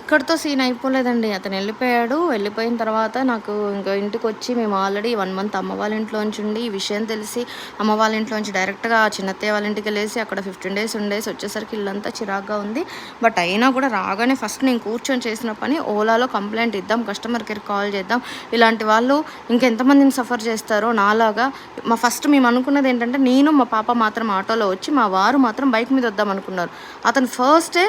ఇక్కడితో సీన్ అయిపోలేదండి. అతను వెళ్ళిపోయాడు. వెళ్ళిపోయిన తర్వాత నాకు ఇంక ఇంటికొచ్చి మేము ఆల్రెడీ 1 మంత్ అమ్మ వాళ్ళ ఇంట్లోంచి ఉండి, ఈ విషయం తెలిసి అమ్మ వాళ్ళ ఇంట్లోంచి డైరెక్ట్‌గా చిన్నత్తయ్య వాళ్ళ ఇంటికెళ్ళేసి అక్కడ 15 డేస్ ఉండేసి వచ్చేసరికి ఇల్లంతా చిరాకుగా ఉంది. బట్ అయినా కూడా రాగానే ఫస్ట్ నేను కూర్చొని చేసిన పని ఓలాలో కంప్లెయింట్ ఇద్దాం, కస్టమర్ కేర్‌కి కాల్ చేద్దాం. ఇలాంటి వాళ్ళు ఇంకెంతమందిని సఫర్ చేస్తారో నాలాగా. ఫస్ట్ మేము అనుకున్నది ఏంటంటే, నేను మా పాప మాత్రం ఆటోలో వచ్చి, మా వారు మాత్రం బైక్ మీద వద్దాం అనుకున్నారు. అతను ఫస్టే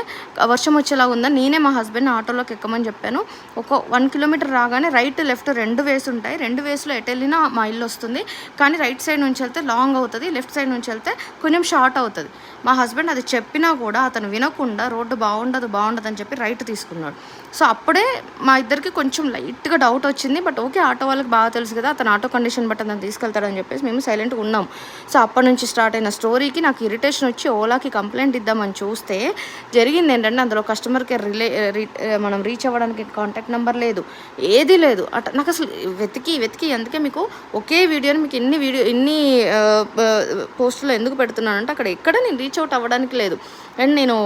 వర్షం వచ్చేలాగా ఉందని నేనే మా హస్బెండ్‌ని ఆటోలోకి ఎక్కమని చెప్పాను. ఒక 1 కిలోమీటర్ రాగానే రైట్, లెఫ్ట్ 2 వేస్ ఉంటాయి. 2 వేస్‌లో ఎటెళ్ళినా మా ఇల్లు వస్తుంది. కానీ రైట్ సైడ్ నుంచి వెళ్తే లాంగ్ అవుతది. లెఫ్ట్ సైడ్ నుంచి వెళ్తే కొంచెం షార్ట్ అవుతది. మా హస్బెండ్ అది చెప్పినా కూడా అతను వినకుండా రోడ్డు బాగుండదని చెప్పి రైట్ తీసుకున్నాడు. సో అప్పుడే మా ఇద్దరికి కొంచెం లైట్‌గా డౌట్ వచ్చింది. బట్ ఓకే, ఆటో వాళ్ళకి బాగా తెలుసు కదా, అతను ఆటో కండిషన్ బట్టి అతను తీసుకెళ్తాడని చెప్పేసి మేము సైలెంట్‌గా ఉన్నాం. సో అప్పటి నుంచి స్టార్ట్ అయిన స్టోరీకి నాకు ఇరిటేషన్ వచ్చి ఓలాకి కంప్లెయింట్ ఇద్దామని చూస్తే జరిగింది ఏంటంటే, అందులో కస్టమర్ కేర్ మనం రీచ్ అవ్వడానికి కాంటాక్ట్ నెంబర్ లేదు, ఏదీ లేదు. నాకు అసలు వెతికి అందుకే మీకు ఒకే వీడియోని మీకు ఇన్ని పోస్టులు ఎందుకు పెడుతున్నానంటే, అక్కడ ఎక్కడ నేను రీచ్ అవుట్ అవ్వడానికి లేదు. అండ్ నేను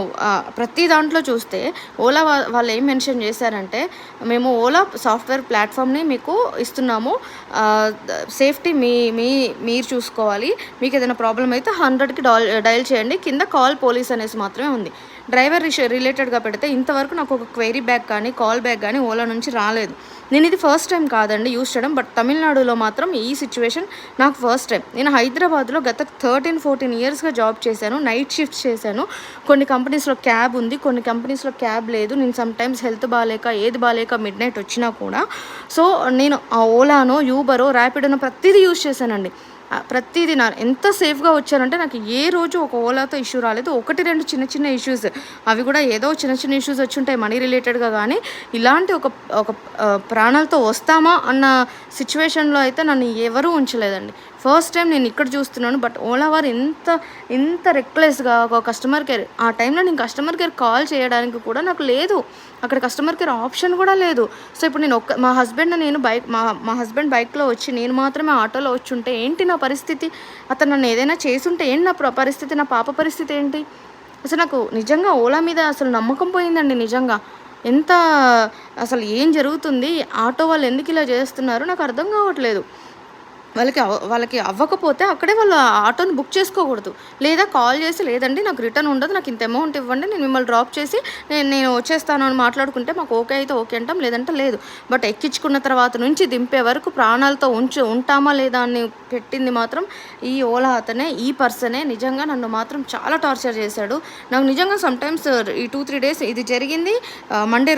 ప్రతి దాంట్లో చూస్తే ఓలా వాళ్ళు ఏం మెన్షన్ చేశారంటే, మేము ఓలా సాఫ్ట్వేర్ ప్లాట్ఫామ్ని మీకు ఇస్తున్నాము, సేఫ్టీ మీరు చూసుకోవాలి, మీకు ఏదైనా ప్రాబ్లం అయితే 100కి డయల్ చేయండి, కింద కాల్ పోలీస్ అనేసి మాత్రమే ఉంది. డ్రైవర్ రిలేటెడ్గా పెడితే ఇంతవరకు నాకు ఒక క్వైరీ బ్యాక్ కానీ కాల్ బ్యాక్ కానీ ఓలా నుంచి రాలేదు. నేను ఇది ఫస్ట్ టైం కాదండి యూస్ చేయడం, బట్ తమిళనాడులో మాత్రం ఈ సిచ్యువేషన్ నాకు ఫస్ట్ టైం. నేను హైదరాబాద్లో గత 13-14 ఇయర్స్గా జాబ్ చేశాను, నైట్ షిఫ్ట్స్ చేశాను. కొన్ని కంపెనీస్లో క్యాబ్ ఉంది, కొన్ని కంపెనీస్లో క్యాబ్ లేదు. నేను సమ్టైమ్స్ హెల్త్ బాగాలేక మిడ్ నైట్ వచ్చినా కూడా సో నేను ఆ ఓలానో, యూబరో, ర్యాపిడోనో ప్రతిదీ యూజ్ చేశానండి. ప్రతిదీ ఎంత సేఫ్గా వచ్చానంటే, నాకు ఏ రోజు ఒక ఓలాతో ఇష్యూ రాలేదు. 1-2 చిన్న ఇష్యూస్, అవి కూడా ఏదో చిన్న ఇష్యూస్ వచ్చి ఉంటాయి మనీ రిలేటెడ్గా. కానీ ఇలాంటి ఒక ప్రాణాలతో వస్తామా అన్న సిచ్యువేషన్లో అయితే నన్ను ఎవరూ ఉంచలేదండి. ఫస్ట్ టైం నేను ఇక్కడ చూస్తున్నాను. బట్ ఓలా వారు ఇంత రెక్లెస్గా ఒక కస్టమర్ కేర్, ఆ టైంలో నేను కస్టమర్ కేర్ కాల్ చేయడానికి కూడా నాకు లేదు, అక్కడ కస్టమర్ కేర్ ఆప్షన్ కూడా లేదు. సో ఇప్పుడు నేను మా హస్బెండ్ బైక్లో వచ్చి నేను మాత్రమే ఆటోలో వచ్చి ఉంటే ఏంటి నా పరిస్థితి? అతను నన్ను ఏదైనా చేసుంటే ఏంటి నా పరిస్థితి? నా పాప పరిస్థితి ఏంటి? అసలు నాకు నిజంగా ఓలా మీద అసలు నమ్మకం పోయిందండి. నిజంగా అసలు ఏం జరుగుతుంది? ఆటో వాళ్ళు ఎందుకు ఇలా చేస్తున్నారు నాకు అర్థం కావట్లేదు. వాళ్ళకి అవ్వకపోతే అక్కడే వాళ్ళు ఆటోని బుక్ చేసుకోకూడదు, లేదా కాల్ చేసి లేదండి నాకు రిటర్న్ ఉండదు, నాకు ఇంత అమౌంట్ ఇవ్వండి, నేను మిమ్మల్ని డ్రాప్ చేసి నేను వచ్చేస్తాను అని మాట్లాడుకుంటే మాకు ఓకే అయితే ఓకే అంటాం, లేదంటే లేదు. బట్ ఎక్కించుకున్న తర్వాత నుంచి దింపే వరకు ప్రాణాలతో ఉంటామా లేదా అని పెట్టింది మాత్రం ఈ ఓలా అతనే, ఈ పర్సనే. నిజంగా నన్ను మాత్రం చాలా టార్చర్ చేశాడు. నాకు నిజంగా సమ్టైమ్స్ ఈ 2-3 డేస్ ఇది జరిగింది మండే